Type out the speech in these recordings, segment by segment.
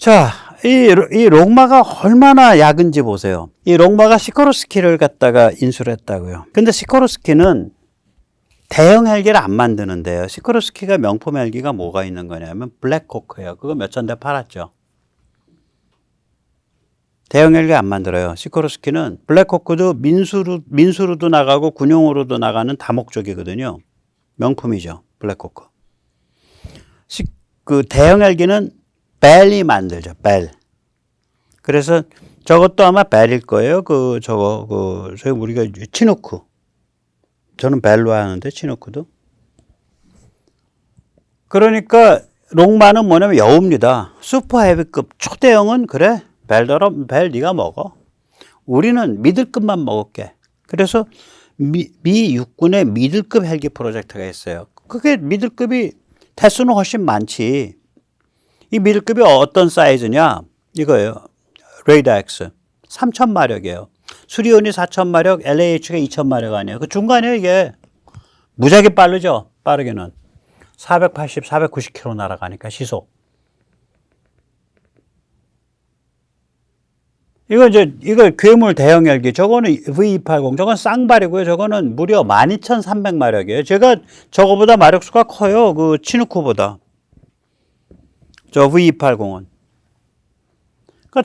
자, 이 롱마가 얼마나 약은지 보세요. 이 롱마가 시코르스키를 갖다가 인수를 했다고요. 근데 시코르스키는 대형 헬기를 안 만드는데요. 시코르스키가 명품 헬기가 뭐가 있는 거냐면 블랙호크예요. 그거 몇천 대 팔았죠. 대형 헬기 안 만들어요. 시코르스키는 블랙호크도 민수로도 나가고 군용으로도 나가는 다목적이거든요. 명품이죠. 블랙호크. 그 대형 헬기는 벨이 만들죠. 벨. 그래서 저것도 아마 벨일 거예요. 저희 우리가 치누크. 저는 벨로 하는데 치누크도. 그러니까 롱마는 뭐냐면 여우입니다. 슈퍼 헤비급 초대형은 그래. 벨 네가 먹어. 우리는 미들급만 먹을게. 그래서 미 육군의 미들급 헬기 프로젝트가 있어요. 그게 미들급이 대수는 훨씬 많지. 이 미들급이 어떤 사이즈냐? 이거예요. 레이더 X. 3000마력이에요. 수리온이 4000마력, LAH가 2000마력 아니에요. 그 중간에 이게 무지하게 빠르죠? 빠르게는. 480, 490km 날아가니까 시속. 이거 괴물 대형 헬기. 저거는 V280. 저건 쌍발이고요. 저거는 무려 12300마력이에요. 제가 저거보다 마력수가 커요. 그 치누크보다. 저 V280은. 그러니까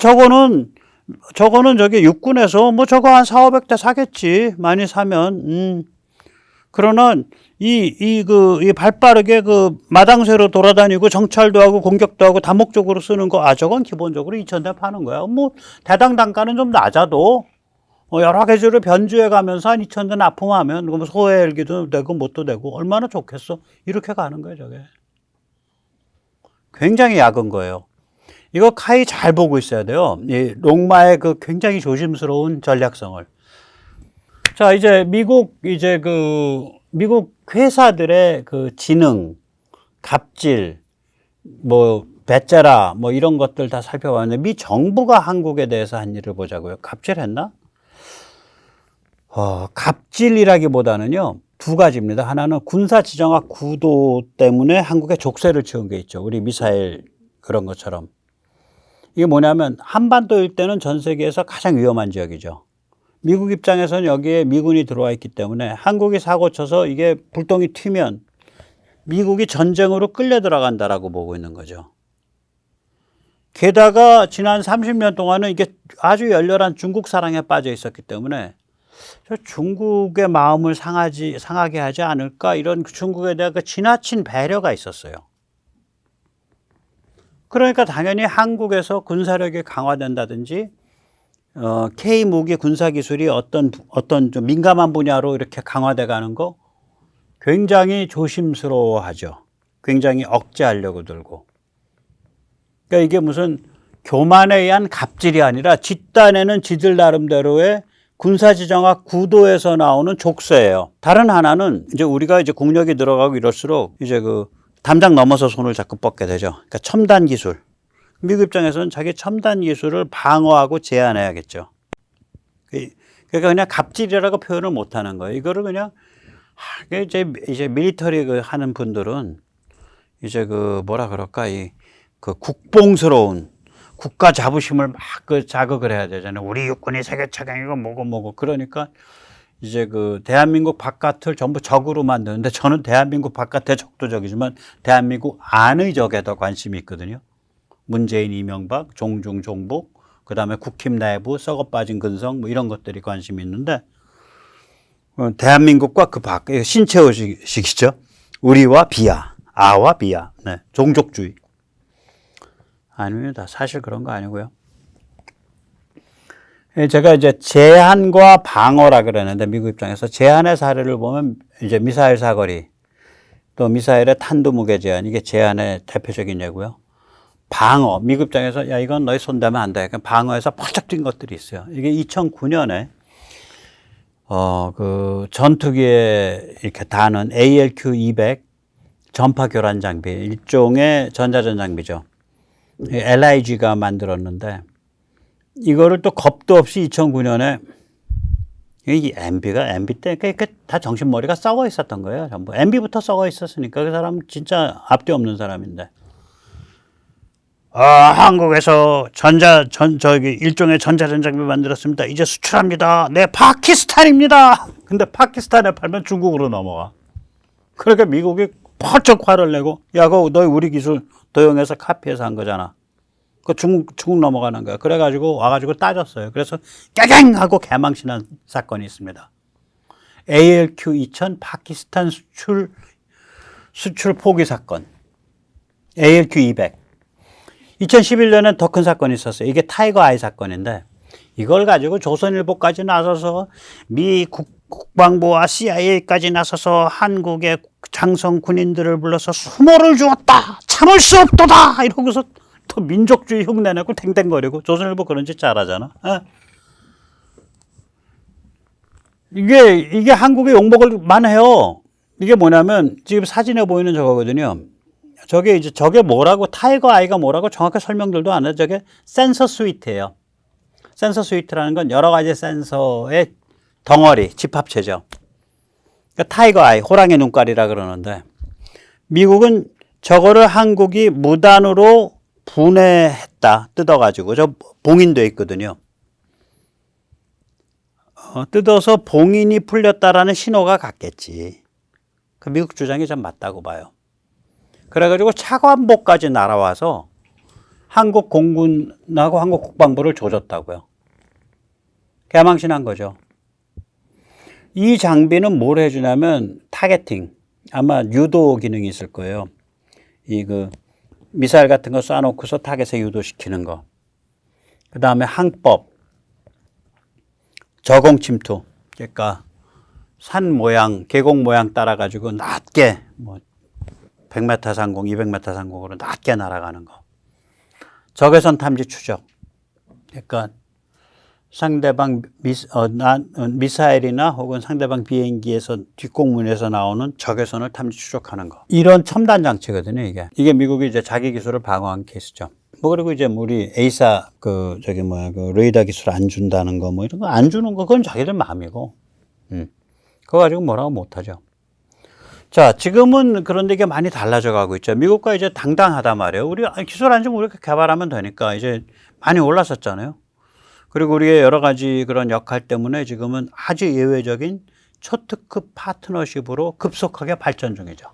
저거는 저기 육군에서 뭐 저거 한 4,500대 사겠지. 많이 사면. 그러나 이 발빠르게 그 마당쇠로 돌아다니고 정찰도 하고 공격도 하고 다목적으로 쓰는 거, 저건 기본적으로 2,000대 파는 거야. 뭐 대당 단가는 좀 낮아도 여러 가지로 변주해 가면서 한 2,000대 납품하면 뭐 소해 헬기도 되고 뭣도 되고 얼마나 좋겠어. 이렇게 가는 거예요, 저게. 굉장히 약은 거예요. 이거 카이 잘 보고 있어야 돼요. 이 롱마의 그 굉장히 조심스러운 전략성을. 자, 이제 미국 회사들의 그 지능, 갑질, 뭐 배째라 뭐 이런 것들 다 살펴봤는데 미 정부가 한국에 대해서 한 일을 보자고요. 갑질했나? 갑질이라기보다는요. 두 가지입니다. 하나는 군사 지정학 구도 때문에 한국에 족쇄를 치운 게 있죠. 우리 미사일 그런 것처럼. 이게 뭐냐면 한반도 일대는 전 세계에서 가장 위험한 지역이죠. 미국 입장에서는 여기에 미군이 들어와 있기 때문에 한국이 사고 쳐서 이게 불똥이 튀면 미국이 전쟁으로 끌려 들어간다라고 보고 있는 거죠. 게다가 지난 30년 동안은 이게 아주 열렬한 중국 사랑에 빠져 있었기 때문에 저 중국의 마음을 상하게 하지 않을까, 이런 중국에 대한 그 지나친 배려가 있었어요. 그러니까 당연히 한국에서 군사력이 강화된다든지 K 무기 군사 기술이 어떤 좀 민감한 분야로 이렇게 강화돼 가는 거 굉장히 조심스러워하죠. 굉장히 억제하려고 들고. 그러니까 이게 무슨 교만에 의한 갑질이 아니라 집단에는 지들 나름대로의 군사지정학 구도에서 나오는 족쇄예요. 다른 하나는 이제 우리가 이제 국력이 들어가고 이럴수록 이제 그 담장 넘어서 손을 자꾸 뻗게 되죠. 그러니까 첨단 기술. 미국 입장에서는 자기 첨단 기술을 방어하고 제한해야겠죠. 그러니까 그냥 갑질이라고 표현을 못 하는 거예요. 이거를 그냥 이제 밀리터리 하는 분들은 이제 그 뭐라 그럴까, 그 국뽕스러운 국가 자부심을 막 그 자극을 해야 되잖아요. 우리 육군이 세계 최강이고 뭐고. 그러니까 이제 그 대한민국 바깥을 전부 적으로 만드는데, 저는 대한민국 바깥의 적도 적이지만 대한민국 안의 적에 더 관심이 있거든요. 문재인, 이명박, 종중, 종북, 그 다음에 국힘 내부, 썩어 빠진 근성 뭐 이런 것들이 관심이 있는데, 대한민국과 그 밖, 신체의식이죠. 우리와 비하, 아와 비하, 네, 종족주의. 아닙니다. 사실 그런 거 아니고요. 제가 이제 제한과 방어라 그러는데, 미국 입장에서 제한의 사례를 보면 이제 미사일 사거리, 또 미사일의 탄도 무게 제한, 이게 제한의 대표적인 예고요. 방어, 미국 입장에서 야, 이건 너희 손대면 안 돼. 그러니까 방어에서 펄쩍 뛴 것들이 있어요. 이게 2009년에 그 전투기에 이렇게 다는 ALQ-200 전파 교란 장비, 일종의 전자전 장비죠. LIG가 만들었는데, 이거를 또 겁도 없이 2009년에 이 MB 때 다 정신머리가 썩어 있었던 거예요. 전부. MB부터 썩어 있었으니까 그 사람 진짜 앞뒤 없는 사람인데. 한국에서 일종의 전자전장비 만들었습니다. 이제 수출합니다. 네, 파키스탄입니다. 근데 파키스탄에 팔면 중국으로 넘어가. 그러니까 미국이 펄쩍 화를 내고, 야, 그거 너희 우리 기술 도용해서 카피해서 한 거잖아. 그 중국 넘어가는 거야. 그래가지고 와가지고 따졌어요. 그래서 깨갱 하고 개망신한 사건이 있습니다. ALQ2000 파키스탄 수출 포기 사건. ALQ200. 2011년엔 더 큰 사건이 있었어요. 이게 타이거 아이 사건인데, 이걸 가지고 조선일보까지 나서서 미 국방부와 CIA까지 나서서 한국의 장성 군인들을 불러서 수모를 주었다. 참을 수 없도다. 이러고서 또 민족주의 흉내내고 탱탱거리고. 조선일보 그런 짓 잘하잖아. 이게 한국의 욕먹을 만해요. 이게 뭐냐면 지금 사진에 보이는 저거거든요. 저게 뭐라고, 타이거 아이가 뭐라고 정확하게 설명들도 안 해요. 저게 센서 스위트예요. 센서 스위트라는 건 여러 가지 센서의 덩어리, 집합체죠. 그러니까 타이거 아이, 호랑이 눈깔이라 그러는데, 미국은 저거를 한국이 무단으로 분해했다. 뜯어가지고. 저 봉인돼 있거든요. 뜯어서 봉인이 풀렸다라는 신호가 갔겠지. 그 미국 주장이 좀 맞다고 봐요. 그래가지고 차관보까지 날아와서 한국 공군하고 한국 국방부를 조졌다고요. 개망신한 거죠. 이 장비는 뭘 해주냐면 타겟팅, 아마 유도 기능이 있을 거예요. 미사일 같은 거 쏴놓고서 타겟에 유도시키는 거. 그 다음에 항법, 저공 침투. 그러니까 산 모양, 계곡 모양 따라가지고 낮게 100m 상공, 200m 상공으로 낮게 날아가는 거. 적외선 탐지 추적. 그러니까 상대방 미사일이나 혹은 상대방 비행기에서 뒷공문에서 나오는 적외선을 탐지 추적하는 거. 이런 첨단 장치거든요, 이게 미국이 이제 자기 기술을 방어한 케이스죠. 그리고 이제 우리 A사 레이더 기술 안 준다는 거 이런 거 안 주는 거 그건 자기들 마음이고. 그거 가지고 뭐라고 못 하죠. 자, 지금은 그런데 이게 많이 달라져 가고 있죠. 미국과 이제 당당하단 말이에요. 우리 기술 안 주면 우리가 개발하면 되니까 이제 많이 올랐었잖아요. 그리고 우리의 여러 가지 그런 역할 때문에 지금은 아주 예외적인 초특급 파트너십으로 급속하게 발전 중이죠.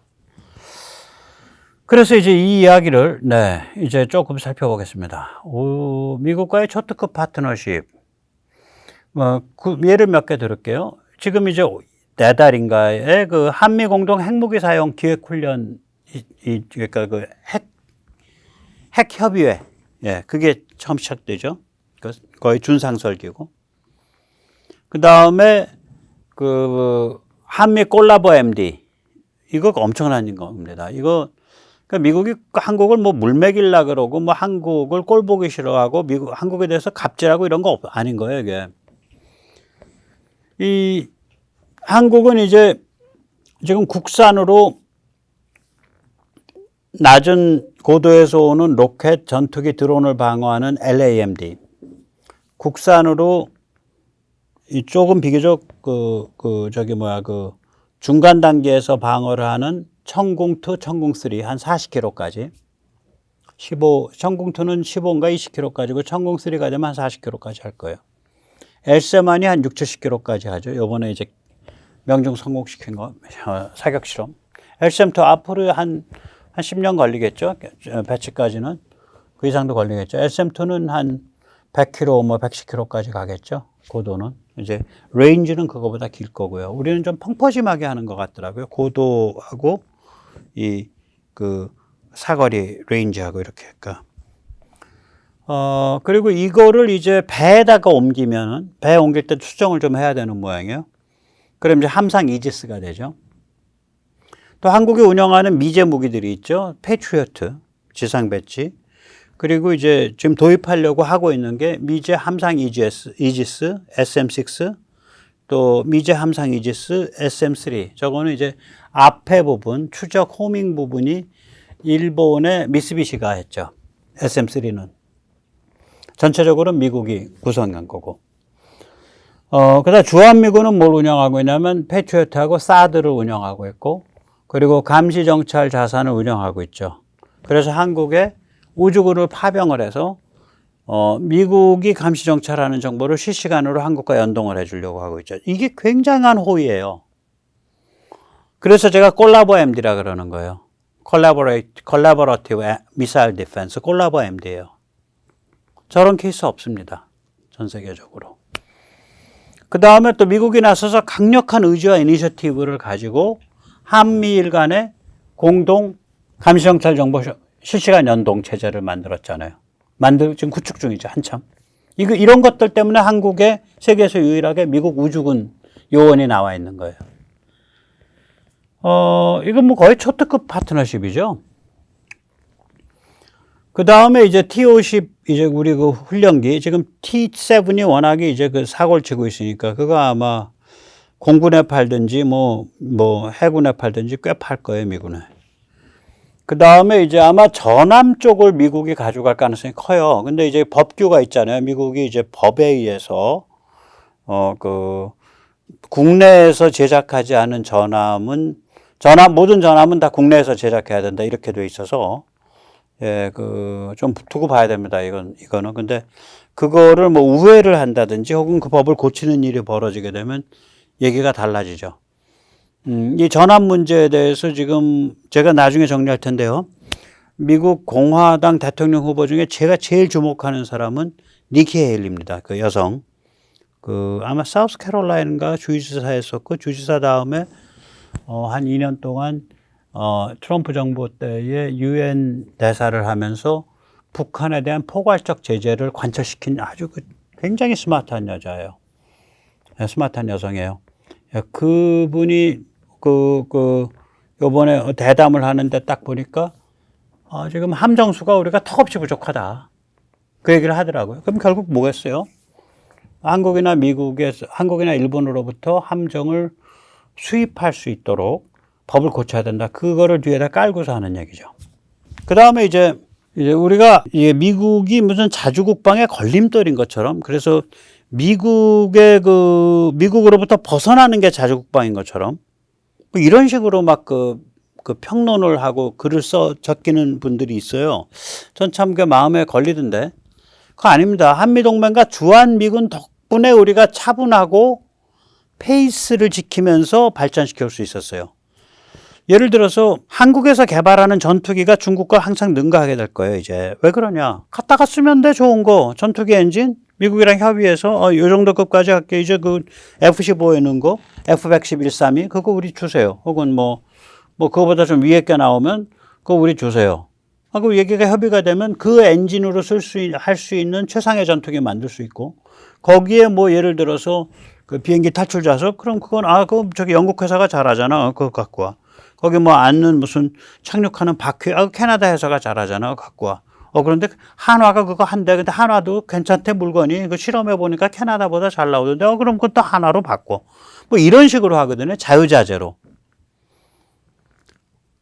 그래서 이제 이 이야기를 이제 조금 살펴보겠습니다. 미국과의 초특급 파트너십. 예를 몇 개 들을게요. 지금 이제 4달인가에 그 한미 공동 핵무기 사용 기획 훈련, 그러니까 그 핵 협의회. 그게 처음 시작되죠. 거의 준상설기고. 그 다음에 한미 콜라보 MD. 이거 엄청난 겁니다. 그러니까 미국이 한국을 물먹이려 그러고 한국을 꼴 보기 싫어하고 한국에 대해서 갑질하고 이런 거 아닌 거예요, 이게. 한국은 이제 지금 국산으로 낮은 고도에서 오는 로켓, 전투기, 드론을 방어하는 LAMD. 국산으로 조금 비교적 중간 단계에서 방어를 하는 천궁2, 천궁3 한 40km까지. 천궁2는 15인가 20km까지고 천궁3가 되면 한 40km까지 할 거예요. 엘세만이 한 6, 70km까지 하죠. 요번에 이제 명중 성공시킨 거, 사격 실험. 엘셈2 앞으로 한 10년 걸리겠죠. 배치까지는. 그 이상도 걸리겠죠. 엘셈2는 한 100km, 110km까지 가겠죠. 고도는. 이제 레인지는 그거보다 길 거고요. 우리는 좀 펑퍼짐하게 하는 것 같더라고요. 고도하고 사거리 레인지하고 이렇게. 그리고 이거를 이제 배에다가 배에 옮길 때 수정을 좀 해야 되는 모양이에요. 그럼 이제 함상 이지스가 되죠. 또 한국이 운영하는 미제 무기들이 있죠. 패트리어트, 지상 배치. 그리고 이제 지금 도입하려고 하고 있는 게 미제 함상 이지스, SM6, 또 미제 함상 이지스, SM3. 저거는 이제 앞에 부분, 추적 호밍 부분이 일본의 미쓰비시가 했죠. SM3는. 전체적으로 미국이 구성한 거고. 그다음 주한미군은 뭘 운영하고 있냐면 패트리어트하고 사드를 운영하고 있고, 그리고 감시정찰 자산을 운영하고 있죠. 그래서 한국에 우주군을 파병을 해서 미국이 감시 정찰하는 정보를 실시간으로 한국과 연동을 해주려고 하고 있죠. 이게 굉장한 호의예요. 그래서 제가 콜라보 MD라 그러는 거예요. Collaborative Missile Defense, 콜라보 MD예요. 저런 케이스 없습니다. 전 세계적으로. 그 다음에 또 미국이 나서서 강력한 의지와 이니셔티브를 가지고 한미일 간의 공동 감시정찰 정보 실시간 연동 체제를 만들었잖아요. 지금 구축 중이죠, 한참. 이런 것들 때문에 한국에 세계에서 유일하게 미국 우주군 요원이 나와 있는 거예요. 이건 뭐 거의 초특급 파트너십이죠. 그 다음에 이제 T-50, 이제 우리 그 훈련기, 지금 T-7이 워낙에 이제 그 사고를 치고 있으니까 그거 아마 공군에 팔든지 뭐 해군에 팔든지 꽤 팔 거예요, 미군에. 그 다음에 이제 아마 전함 쪽을 미국이 가져갈 가능성이 커요. 근데 이제 법규가 있잖아요. 미국이 이제 법에 의해서, 국내에서 제작하지 않은 모든 전함은 다 국내에서 제작해야 된다. 이렇게 돼 있어서, 좀 두고 봐야 됩니다. 이거는. 근데 그거를 뭐 우회를 한다든지 혹은 그 법을 고치는 일이 벌어지게 되면 얘기가 달라지죠. 이 전환 문제에 대해서 지금 제가 나중에 정리할 텐데요. 미국 공화당 대통령 후보 중에 제가 제일 주목하는 사람은 니키 헤일리입니다. 그 여성. 아마 사우스캐롤라이나인가 주지사 했었고, 주지사 다음에, 한 2년 동안, 트럼프 정부 때에 유엔 대사를 하면서 북한에 대한 포괄적 제재를 관철시킨 아주 굉장히 스마트한 여자예요. 스마트한 여성이에요. 그분이 요번에 대담을 하는데 딱 보니까, 지금 함정수가 우리가 턱없이 부족하다. 그 얘기를 하더라고요. 그럼 결국 뭐겠어요? 한국이나 일본으로부터 함정을 수입할 수 있도록 법을 고쳐야 된다. 그거를 뒤에다 깔고서 하는 얘기죠. 그 다음에 이제 우리가 미국이 무슨 자주국방의 걸림돌인 것처럼, 그래서 미국으로부터 벗어나는 게 자주국방인 것처럼, 뭐 이런 식으로 막 평론을 하고 글을 적기는 분들이 있어요. 전 참 마음에 걸리던데. 그거 아닙니다. 한미동맹과 주한미군 덕분에 우리가 차분하고 페이스를 지키면서 발전시킬 수 있었어요. 예를 들어서 한국에서 개발하는 전투기가 중국과 항상 능가하게 될 거예요, 이제. 왜 그러냐? 갖다가 쓰면 돼, 좋은 거. 전투기 엔진. 미국이랑 협의해서, 요 정도 급까지 할게. 이제 F-15에 넣은 거, F-110-132, 그거 우리 주세요. 혹은 그거보다 좀 위에 게 나오면, 그거 우리 주세요. 하고 얘기가 협의가 되면 그 엔진으로 할 수 있는 최상의 전투기 만들 수 있고, 거기에 예를 들어서 비행기 탈출 좌석, 그럼 그건, 저기 영국 회사가 잘하잖아. 그거 갖고 와. 거기 앉는 무슨 착륙하는 바퀴, 캐나다 회사가 잘하잖아. 갖고 와. 그런데 한화가 그거 한대. 근데 한화도 괜찮대, 물건이. 실험해 보니까 캐나다보다 잘 나오던데, 그럼 그것도 한화로 바꿔. 이런 식으로 하거든요. 자유자재로.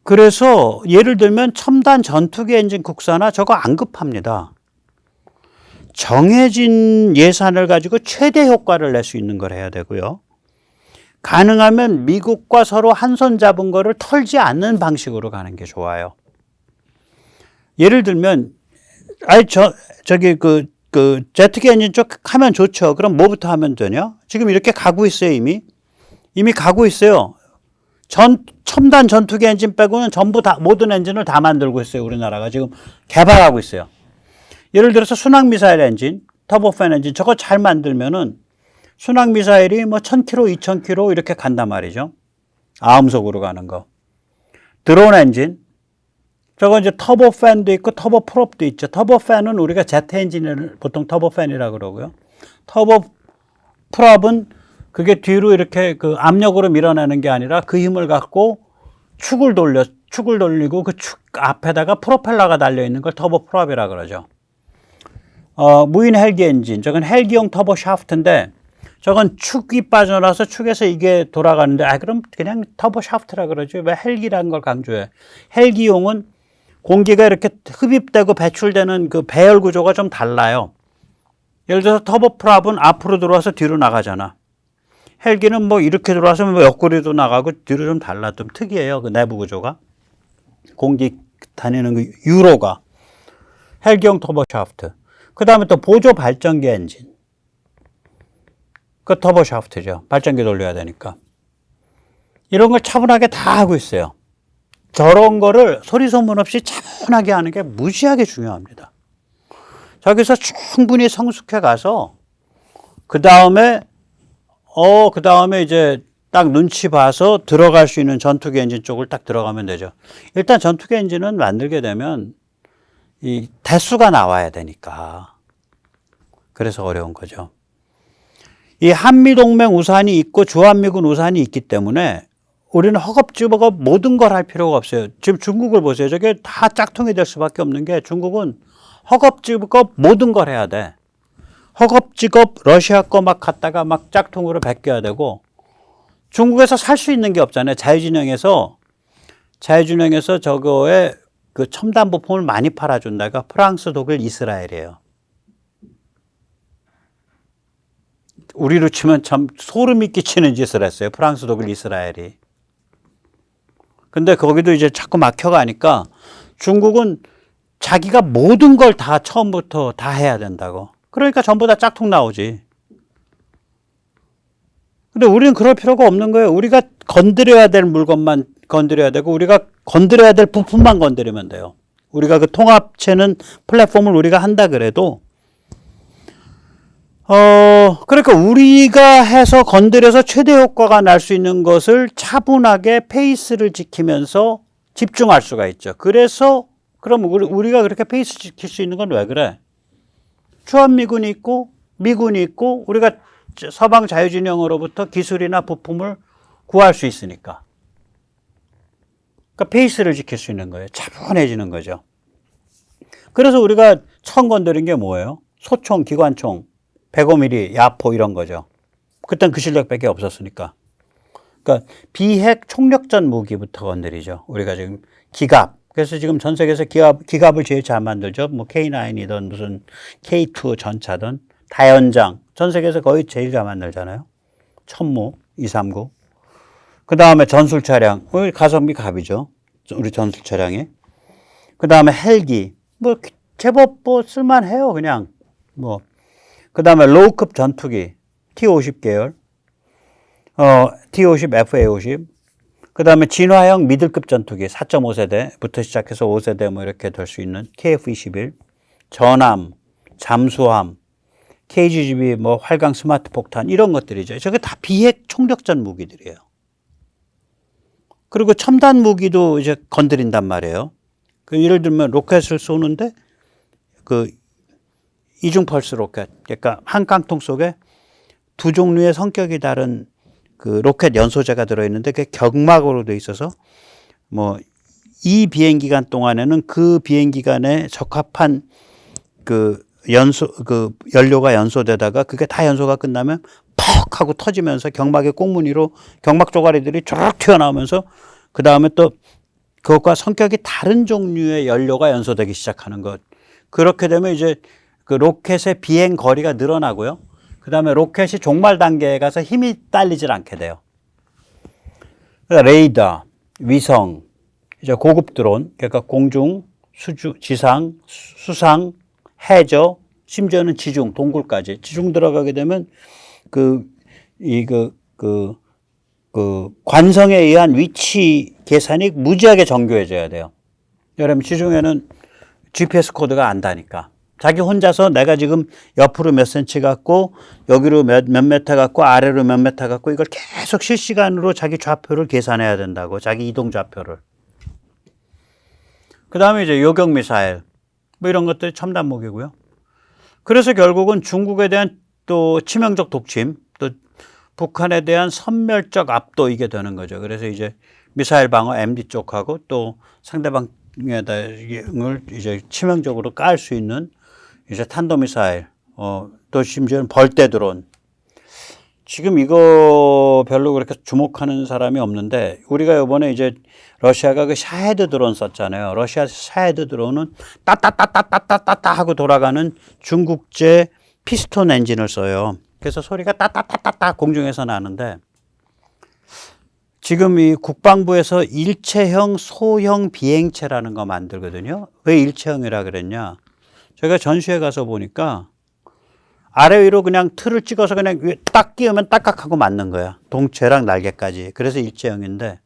그래서 예를 들면 첨단 전투기 엔진 국산화 저거 안 급합니다. 정해진 예산을 가지고 최대 효과를 낼 수 있는 걸 해야 되고요. 가능하면 미국과 서로 한 손 잡은 거를 털지 않는 방식으로 가는 게 좋아요. 예를 들면, 저기 제트기 엔진 쪽 하면 좋죠. 그럼 뭐부터 하면 되냐? 지금 이렇게 가고 있어요, 이미 가고 있어요. 첨단 전투기 엔진 빼고는 전부 다, 모든 엔진을 다 만들고 있어요. 우리나라가 지금 개발하고 있어요. 예를 들어서 순항미사일 엔진, 터보팬 엔진, 저거 잘 만들면은 순항미사일이 1000km, 2000km 이렇게 간단 말이죠. 아음속으로 가는 거. 드론 엔진, 저거 이제 터보팬도 있고 터보프롭도 있죠. 터보팬은 우리가 제트 엔진을 보통 터보팬이라고 그러고요. 터보프롭은 그게 뒤로 이렇게 압력으로 밀어내는 게 아니라 그 힘을 갖고 축을 돌리고 그 축 앞에다가 프로펠러가 달려있는 걸 터보프롭이라고 그러죠. 무인 헬기 엔진, 저건 헬기용 터보 샤프트인데 저건 축이 빠져나서 축에서 이게 돌아가는데, 그럼 그냥 터보 샤프트라 그러죠. 왜 헬기라는 걸 강조해? 헬기용은 공기가 이렇게 흡입되고 배출되는 그 배열 구조가 좀 달라요. 예를 들어서 터보프롭은 앞으로 들어와서 뒤로 나가잖아. 헬기는 이렇게 들어와서 옆구리도 나가고 뒤로 좀 달라. 좀 특이해요. 그 내부 구조가. 공기 다니는 그 유로가. 헬기용 터보샤프트. 그 다음에 또 보조 발전기 엔진. 그 터보샤프트죠. 발전기 돌려야 되니까. 이런 걸 차분하게 다 하고 있어요. 저런 거를 소리 소문 없이 차분하게 하는 게 무지하게 중요합니다. 저기서 충분히 성숙해 가서 그 다음에 이제 딱 눈치 봐서 들어갈 수 있는 전투기 엔진 쪽을 딱 들어가면 되죠. 일단 전투기 엔진은 만들게 되면 이 대수가 나와야 되니까. 그래서 어려운 거죠. 이 한미동맹 우산이 있고 주한미군 우산이 있기 때문에 우리는 허겁지겁 모든 걸 할 필요가 없어요. 지금 중국을 보세요. 저게 다 짝퉁이 될 수밖에 없는 게 중국은 허겁지겁 모든 걸 해야 돼. 허겁지겁 러시아 거 막 갖다가 막 짝퉁으로 베껴야 되고 중국에서 살 수 있는 게 없잖아요. 자유진영에서 저거에 그 첨단 부품을 많이 팔아준다가 프랑스, 독일, 이스라엘이에요. 우리로 치면 참 소름이 끼치는 짓을 했어요. 프랑스, 독일, 이스라엘이. 근데 거기도 이제 자꾸 막혀가니까 중국은 자기가 모든 걸 다 처음부터 다 해야 된다고. 그러니까 전부 다 짝퉁 나오지. 근데 우리는 그럴 필요가 없는 거예요. 우리가 건드려야 될 물건만 건드려야 되고 우리가 건드려야 될 부품만 건드리면 돼요. 우리가 그 통합체는 플랫폼을 우리가 한다 그래도 그러니까 우리가 해서 건드려서 최대 효과가 날 수 있는 것을 차분하게 페이스를 지키면서 집중할 수가 있죠. 그래서 그럼 우리가 그렇게 페이스 지킬 수 있는 건 왜 그래? 주한미군이 있고 미군이 있고 우리가 서방 자유진영으로부터 기술이나 부품을 구할 수 있으니까. 그러니까 페이스를 지킬 수 있는 거예요. 차분해지는 거죠. 그래서 우리가 처음 건드린 게 뭐예요? 소총, 기관총, 105mm, 야포 이런 거죠. 그땐 그 실력밖에 없었으니까. 그러니까 비핵 총력전 무기부터 건드리죠. 우리가 지금 기갑. 그래서 지금 전 세계에서 기갑을 제일 잘 만들죠. 뭐 K9이든 무슨 K2 전차든 다연장. 전 세계에서 거의 제일 잘 만들잖아요. 천무 239. 그 다음에 전술 차량. 가성비 갑이죠. 우리 전술 차량이. 그 다음에 헬기. 뭐 제법 뭐 쓸만해요. 그냥 뭐. 그 다음에 로우급 전투기 T-50 계열, T-50, FA-50. 그 다음에 진화형 미들급 전투기 4.5세대부터 시작해서 5세대 뭐 이렇게 될 수 있는 KF-21, 전함, 잠수함, KGB 뭐 활강 스마트 폭탄 이런 것들이죠. 저게 다 비핵 총력전 무기들이에요. 그리고 첨단 무기도 이제 건드린단 말이에요. 그 예를 들면 로켓을 쏘는데 그 이중 펄스 로켓, 그러니까 한 깡통 속에 두 종류의 성격이 다른 그 로켓 연소재가 들어있는데 그게 경막으로 돼 있어서 뭐 이 비행 기간 동안에는 그 비행 기간에 적합한 그 연료가 연소되다가 그게 다 연소가 끝나면 퍽 하고 터지면서 경막의 꽁무니로 경막 쪼가리들이 쭉 튀어나오면서 그 다음에 또 그것과 성격이 다른 종류의 연료가 연소되기 시작하는 것. 그렇게 되면 이제 그 로켓의 비행 거리가 늘어나고요. 그 다음에 로켓이 종말 단계에 가서 힘이 딸리질 않게 돼요. 그러니까 레이더, 위성, 이제 고급 드론, 그러니까 공중, 지상, 수상, 해저, 심지어는 지중, 동굴까지. 지중 들어가게 되면 관성에 의한 위치 계산이 무지하게 정교해져야 돼요. 여러분, 지중해는 GPS 코드가 안다니까. 자기 혼자서 내가 지금 옆으로 몇 센치 갖고 여기로 몇 메타 갖고 아래로 몇 메타 갖고 이걸 계속 실시간으로 자기 좌표를 계산해야 된다고. 자기 이동 좌표를. 그 다음에 이제 요격 미사일 뭐 이런 것들이 첨단 무기고요. 그래서 결국은 중국에 대한 또 치명적 독침 또 북한에 대한 선멸적 압도 이게 되는 거죠. 그래서 이제 미사일 방어 MD 쪽하고 또 상대방을 이제 치명적으로 깔 수 있는 이제 탄도미사일, 또 심지어는 벌떼 드론. 지금 이거 별로 그렇게 주목하는 사람이 없는데, 우리가 이번에 이제 러시아가 그 샤헤드 드론 썼잖아요. 러시아 샤헤드 드론은 따따따따따따따 하고 돌아가는 중국제 피스톤 엔진을 써요. 그래서 소리가 따따따따따 공중에서 나는데, 지금 이 국방부에서 일체형 소형 비행체라는 거 만들거든요. 왜 일체형이라 그랬냐? 제가 전시회 가서 보니까 아래 위로 그냥 틀을 찍어서 그냥 위에 딱 끼우면 딱딱하고 맞는 거야. 동체랑 날개까지. 그래서 일체형인데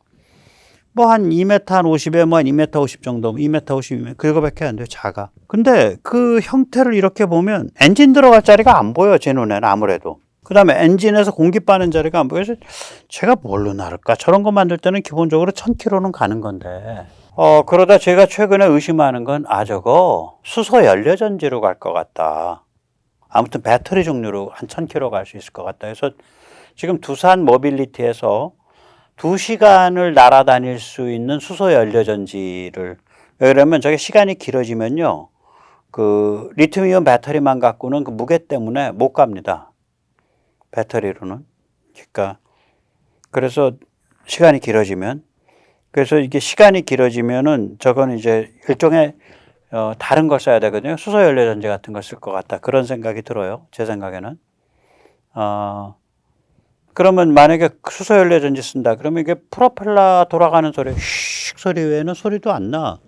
뭐 한 2m 한 50에 뭐 한 2m 50 정도, 2m 50이면 그거밖에 안 돼요. 작아. 근데 그 형태를 이렇게 보면 엔진 들어갈 자리가 안 보여. 제 눈에는 아무래도. 그 다음에 엔진에서 공기 빠는 자리가 안 보여서 제가 뭘로 나를까? 저런 거 만들 때는 기본적으로 1000km는 가는 건데. 그러다 제가 최근에 의심하는 건 저거 수소 연료전지로 갈 것 같다. 아무튼 배터리 종류로 한 1000km 갈 수 있을 것 같다. 그래서 지금 두산 모빌리티에서 2시간을 날아다닐 수 있는 수소 연료전지를, 왜냐면 저게 시간이 길어지면요. 그 리튬이온 배터리만 갖고는 그 무게 때문에 못 갑니다. 배터리로는. 그러니까 그래서 시간이 길어지면, 그래서 이게 시간이 길어지면은 저건 이제 일종의 다른 걸 써야 되거든요. 수소 연료전지 같은 걸 쓸 것 같다. 그런 생각이 들어요. 제 생각에는. 그러면 만약에 수소 연료전지 쓴다. 그러면 이게 프로펠러 돌아가는 소리, 슉 소리 외에는 소리도 안 나.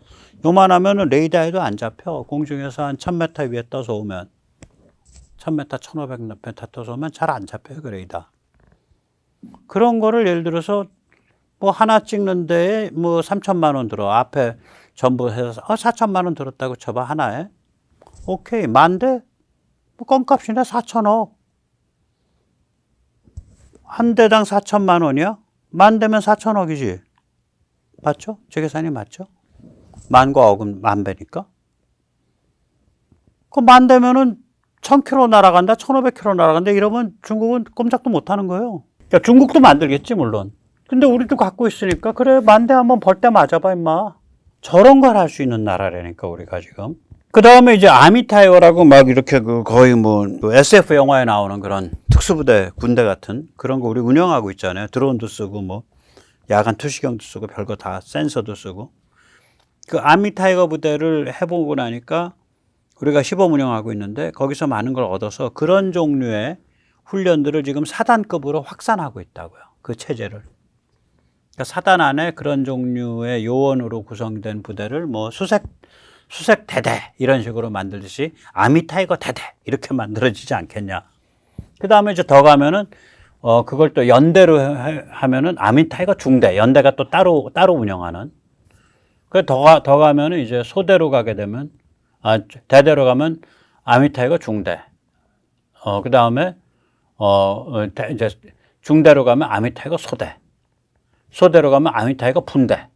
요만하면은 레이더에도 안 잡혀. 공중에서 한 1000m 위에 떠서 오면. 1000m, 1500m 떠서 오면 잘 안 잡혀요, 그 레이더. 그런 거를 예를 들어서 뭐 하나 찍는 데에 뭐 3천만 원 들어. 앞에 전부 해서 4천만 원 들었다고 쳐봐, 하나에. 오케이, 만대? 뭐 껌값이네, 4천억. 한 대당 4천만 원이야? 만 대면 4천억이지. 맞죠? 제 계산이 맞죠? 만과 억은 만 배니까. 그 만 대면은 1000km 날아간다, 1500km 날아간다 이러면 중국은 꼼짝도 못 하는 거예요. 그러니까 중국도 만들겠지, 물론. 근데 우리도 갖고 있으니까, 그래, 만 대 한번 벌 때 맞아봐, 임마. 저런 걸 할 수 있는 나라라니까, 우리가 지금. 그 다음에 이제 아미타이어라고 막 이렇게 그 거의 뭐 SF 영화에 나오는 그런 특수부대, 군대 같은 그런 거 우리 운영하고 있잖아요. 드론도 쓰고 뭐 야간 투시경도 쓰고 별거 다, 센서도 쓰고. 그 아미타이거 부대를 해보고 나니까 우리가 시범 운영하고 있는데 거기서 많은 걸 얻어서 그런 종류의 훈련들을 지금 사단급으로 확산하고 있다고요. 그 체제를. 그러니까 사단 안에 그런 종류의 요원으로 구성된 부대를 뭐 수색 대대 이런 식으로 만들듯이 아미타이거 대대 이렇게 만들어지지 않겠냐. 그 다음에 이제 더 가면은 그걸 또 연대로 하면은 아미타이거 중대, 연대가 또 따로 운영하는. 그 더 가면은 이제 소대로 가게 되면 대대로 가면 아미타이거 중대. 그 다음에 이제 중대로 가면 아미타이거 소대. 소대로 가면 아미타이거 분대.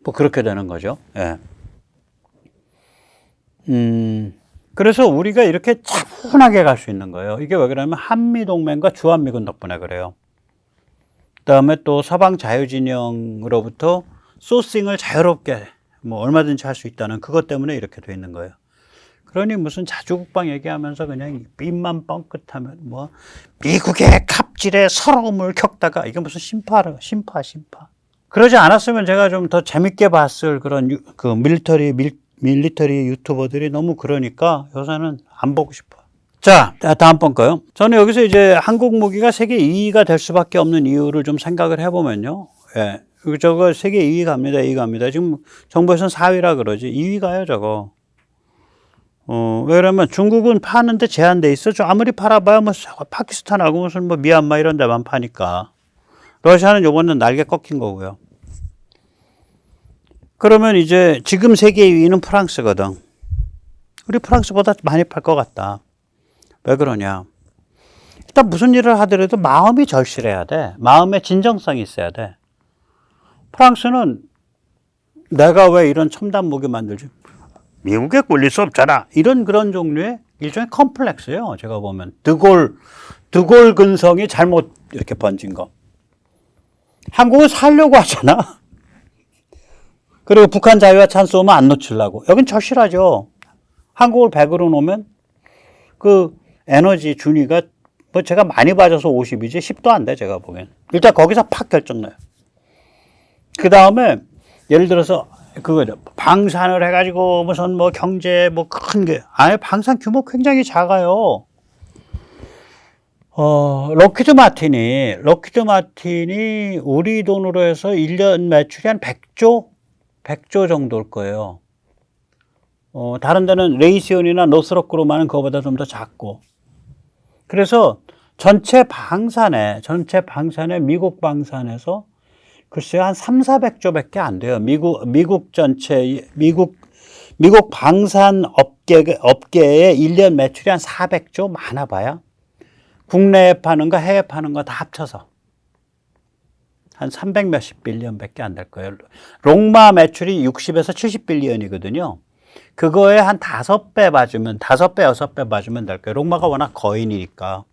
뭐 그렇게 되는 거죠. 예. 그래서 우리가 이렇게 차분하게 갈 수 있는 거예요. 이게 왜 그러냐면 한미동맹과 주한미군 덕분에 그래요. 그 다음에 또 서방 자유진영으로부터 소싱을 자유롭게 뭐 얼마든지 할 수 있다는 그것 때문에 이렇게 돼 있는 거예요. 그러니 무슨 자주국방 얘기하면서 그냥 입만 뻥끗하면 뭐 미국의 갑질에 서러움을 겪다가 이게 무슨 심파. 그러지 않았으면 제가 좀 더 재밌게 봤을 그런 그 밀리터리 유튜버들이 너무 그러니까 요새는 안 보고 싶어요. 자, 다음번 거요. 저는 여기서 이제 한국 무기가 세계 2위가 될 수밖에 없는 이유를 좀 생각을 해보면요. 예. 저거 세계 2위 갑니다. 2위 갑니다. 지금 정부에서는 4위라 그러지. 2위 가요, 저거. 왜냐면 중국은 파는데 제한돼 있어. 저 아무리 팔아봐야 뭐 파키스탄하고 무슨 뭐 미얀마 이런 데만 파니까. 러시아는 요번엔 날개 꺾인 거고요. 그러면 이제 지금 세계 2위는 프랑스거든. 우리 프랑스보다 많이 팔 것 같다. 왜 그러냐. 일단 무슨 일을 하더라도 마음이 절실해야 돼. 마음에 진정성이 있어야 돼. 프랑스는 내가 왜 이런 첨단 무기 만들지? 미국에 꿀릴 수 없잖아. 이런 그런 종류의 일종의 컴플렉스예요. 제가 보면 드골 근성이 잘못 이렇게 번진 거. 한국은 살려고 하잖아. 그리고 북한 자유화 찬스 오면 안 놓치려고. 여긴 절실하죠. 한국을 100으로 놓으면 그 에너지 준위가 뭐 제가 많이 빠져서 50이지 10도 안 돼, 제가 보기엔. 일단 거기서 팍 결정나요. 그 다음에 예를 들어서 그거죠. 방산을 해가지고 무슨 뭐 경제 뭐 큰 게, 아예 방산 규모 굉장히 작아요. 록히드 마틴이 우리 돈으로 해서 1년 매출이 한 100조 정도일 거예요. 다른 데는 레이시온이나 노스럽 그루만은 그거보다 좀 더 작고. 그래서 전체 방산에 미국 방산에서 글쎄요, 한 3,400조 밖에 안 돼요. 미국 전체, 미국 방산 업계의 1년 매출이 한 400조 많아 봐야. 국내에 파는 거, 해외 파는 거 다 합쳐서. 한 300 몇십 빌리언 밖에 안 될 거예요. 롱마 매출이 60에서 70 빌리언이거든요. 그거에 한 5배 봐주면, 6배 봐주면 될 거예요. 롱마가 워낙 거인이니까.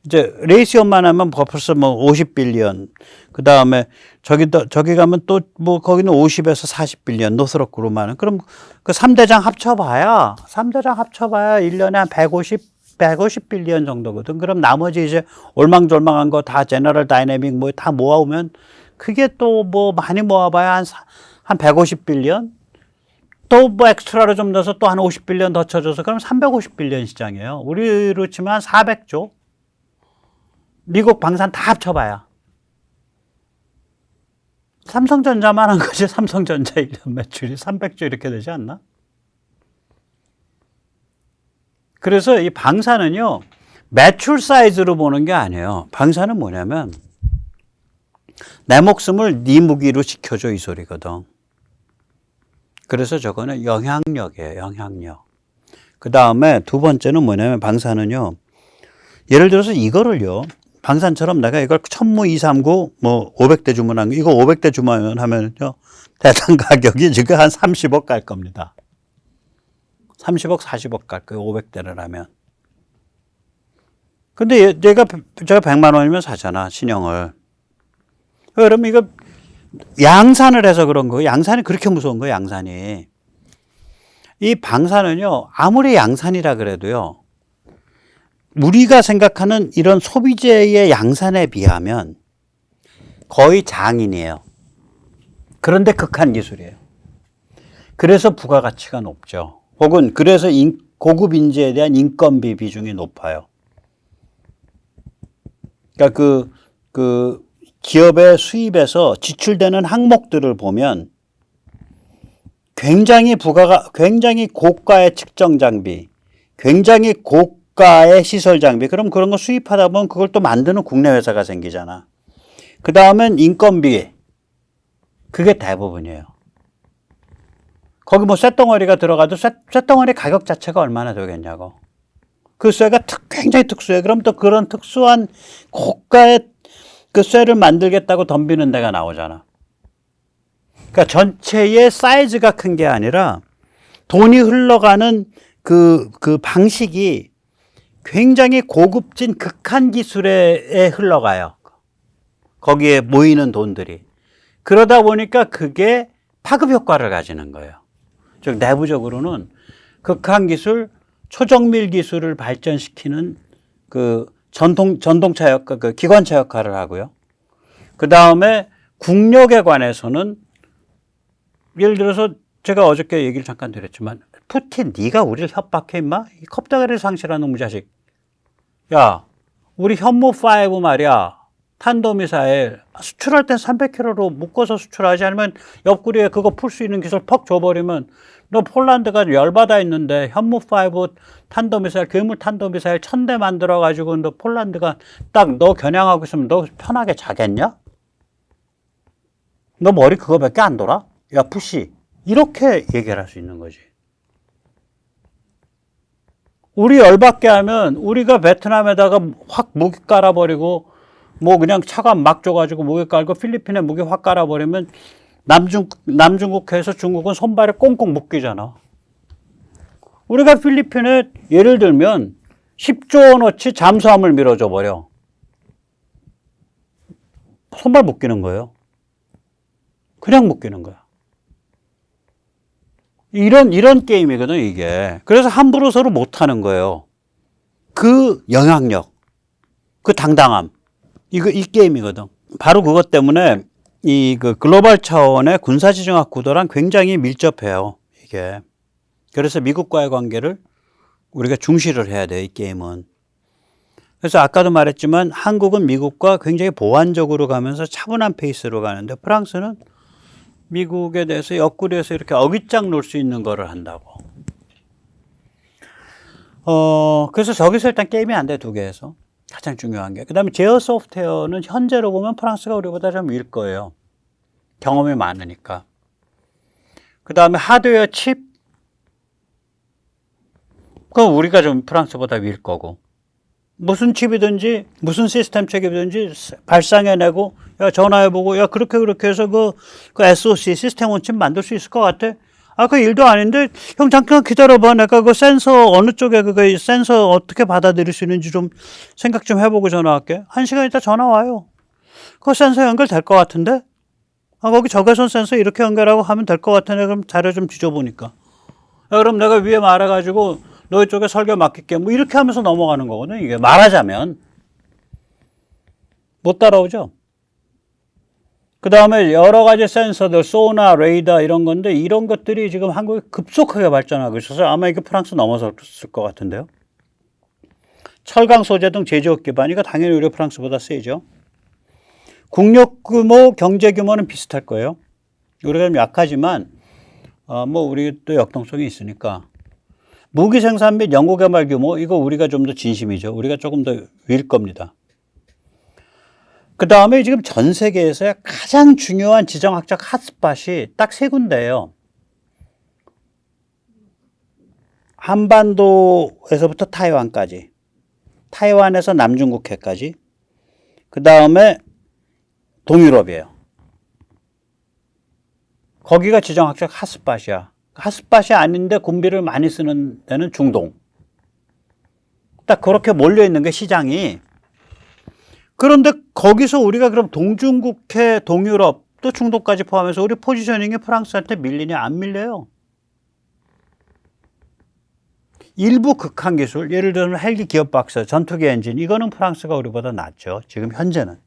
이제 레이시온만 하면 벌써 뭐 50 빌리언. 그 다음에 저기 가면 또 뭐 거기는 50에서 40 빌리언 노스럽 그룹만은. 그럼 그 3대장 합쳐봐야 1년에 한 150 빌리언 정도거든. 그럼 나머지 이제 올망졸망한 거 다 제너럴 다이내믹 뭐 다 모아오면 그게 또 뭐 많이 모아봐야 한 150 빌리언? 또 뭐 엑스트라로 좀 넣어서 또 한 50 빌리언 더 쳐줘서 그럼 350 빌리언 시장이에요. 우리로 치면 한 400조. 미국 방산 다 합쳐봐야. 삼성전자만 한 거지. 삼성전자 1년 매출이 300조 이렇게 되지 않나? 그래서 이 방산은요, 매출 사이즈로 보는 게 아니에요. 방산은 뭐냐면, 내 목숨을 네 무기로 지켜줘 이 소리거든. 그래서 저거는 영향력이에요. 영향력. 그 다음에 두 번째는 뭐냐면 방산은요, 예를 들어서 이거를요, 방산처럼 내가 이걸 천무 239 뭐 500대 주문한 거, 이거 500대 주문하면요, 대당 가격이 지금 한 30억 갈 겁니다. 30억, 40억 갈 거예요. 500대를 하면. 근데 제가 100만 원이면 사잖아, 신형을. 그럼 이거 양산을 해서 그런 거예요. 양산이 그렇게 무서운 거예요, 양산이. 이 방산은요, 아무리 양산이라 그래도요, 우리가 생각하는 이런 소비재의 양산에 비하면 거의 장인이에요. 그런데 극한 기술이에요. 그래서 부가가치가 높죠. 혹은 그래서 고급 인재에 대한 인건비 비중이 높아요. 그러니까 그 기업의 수입에서 지출되는 항목들을 보면 굉장히 고가의 측정 장비, 굉장히 고가의 시설 장비, 그럼 그런 거 수입하다 보면 그걸 또 만드는 국내 회사가 생기잖아. 그 다음엔 인건비, 그게 대부분이에요. 거기 뭐 쇳덩어리가 들어가도 쇳덩어리 가격 자체가 얼마나 되겠냐고. 그 쇠가 굉장히 특수해. 그럼 또 그런 특수한 고가의 그 쇠를 만들겠다고 덤비는 데가 나오잖아. 그러니까 전체의 사이즈가 큰 게 아니라 돈이 흘러가는 그 방식이 굉장히 고급진 극한 기술에 흘러가요. 거기에 모이는 돈들이. 그러다 보니까 그게 파급 효과를 가지는 거예요. 즉 내부적으로는 극한 기술, 초정밀 기술을 발전시키는 그 전동차 역할, 그 기관차 역할을 하고요. 그 다음에 국력에 관해서는 예를 들어서 제가 어저께 얘기를 잠깐 드렸지만, 푸틴 네가 우리를 협박해 임마? 이 컵다가리를 상실한 놈의 자식. 야, 우리 현무5 말이야. 탄도미사일 수출할 땐 300km로 묶어서 수출하지, 않으면 옆구리에 그거 풀 수 있는 기술 퍽 줘버리면 너 폴란드가 열받아 있는데 현무5 탄도미사일, 괴물 탄도미사일 1000대 만들어가지고 너 폴란드가 딱 너 겨냥하고 있으면 너 편하게 자겠냐? 너 머리 그거밖에 안 돌아? 야 푸시. 이렇게 얘기를 할 수 있는 거지. 우리 열받게 하면 우리가 베트남에다가 확 무기 깔아버리고 뭐 그냥 차관 막 줘가지고 무기 깔고 필리핀에 무기 확 깔아버리면 남중국해에서 중국은 손발에 꽁꽁 묶이잖아. 우리가 필리핀에 예를 들면 10조 원어치 잠수함을 밀어줘 버려. 손발 묶이는 거예요. 그냥 묶이는 거야. 이런 게임이거든, 이게. 그래서 함부로 서로 못하는 거예요. 그 영향력, 그 당당함. 이 게임이거든. 바로 그것 때문에 그 글로벌 차원의 군사지정학 구도랑 굉장히 밀접해요, 이게. 그래서 미국과의 관계를 우리가 중시를 해야 돼, 이 게임은. 그래서 아까도 말했지만 한국은 미국과 굉장히 보완적으로 가면서 차분한 페이스로 가는데, 프랑스는 미국에 대해서 옆구리에서 이렇게 어깃장 놓을 수 있는 거를 한다고. 그래서 저기서 일단 게임이 안 돼, 두 개에서. 가장 중요한 게. 그 다음에 제어 소프트웨어는 현재로 보면 프랑스가 우리보다 좀 윌 거예요. 경험이 많으니까. 그 다음에 하드웨어 칩. 그건 우리가 좀 프랑스보다 윌 거고. 무슨 칩이든지, 무슨 시스템 책이든지 발상해내고, 야, 전화해보고, 야, 그렇게 해서 그 SoC, 시스템 온 칩 만들 수 있을 것 같아? 아, 그 일도 아닌데, 형, 잠깐 기다려봐. 내가 그 센서, 어느 쪽에 그 센서 어떻게 받아들일 수 있는지 좀 생각 좀 해보고 전화할게. 1시간 있다 전화 와요. 그 센서 연결될 것 같은데? 아, 거기 적외선 센서 이렇게 연결하고 하면 될 것 같은데, 그럼 자료 좀 뒤져보니까. 야, 그럼 내가 위에 말해가지고, 너희 쪽에 설계 맡길게. 뭐 이렇게 하면서 넘어가는 거거든. 이게 말하자면. 못 따라오죠. 그 다음에 여러 가지 센서들, 소나, 레이더 이런 건데 이런 것들이 지금 한국에 급속하게 발전하고 있어서 아마 이게 프랑스 넘어섰을 것 같은데요. 철강 소재 등 제조업 기반, 이거 당연히 우리 프랑스보다 세죠. 국력 규모, 경제 규모는 비슷할 거예요. 우리가 좀 약하지만 뭐 우리 또 역동성이 있으니까. 무기 생산 및 연구 개발 규모, 이거 우리가 좀 더 진심이죠. 우리가 조금 더 윌 겁니다. 그 다음에 지금 전 세계에서 가장 중요한 지정학적 핫스팟이 딱 세 군데예요. 한반도에서부터 타이완까지, 타이완에서 남중국해까지, 그 다음에 동유럽이에요. 거기가 지정학적 핫스팟이야. 핫스팟이 아닌데 군비를 많이 쓰는 데는 중동. 딱 그렇게 몰려있는 게 시장이. 그런데 거기서 우리가 그럼 동중국해, 동유럽, 또 중동까지 포함해서 우리 포지셔닝이 프랑스한테 밀리냐? 안 밀려요. 일부 극한 기술, 예를 들면 헬기 기어박스, 전투기 엔진, 이거는 프랑스가 우리보다 낫죠. 지금 현재는.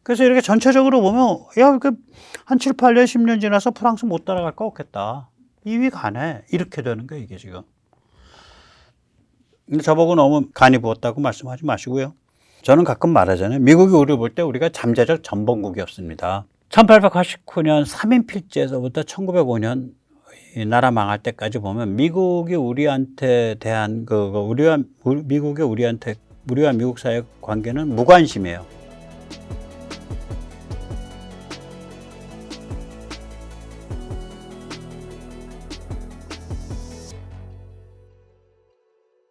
그래서 이렇게 전체적으로 보면, 야, 한 7, 8년, 10년 지나서 프랑스 못 따라갈 거 없겠다. 2위 가네. 이렇게 되는 거예요, 이게 지금. 근데 저보고 너무 간이 부었다고 말씀하지 마시고요. 저는 가끔 말하잖아요. 미국이 우리를 볼 때 우리가 잠재적 전범국이었습니다. 1889년 3인 필지에서부터 1905년 나라 망할 때까지 보면 미국이 우리한테 대한 미국이 우리와 미국 사이의 관계는 무관심이에요.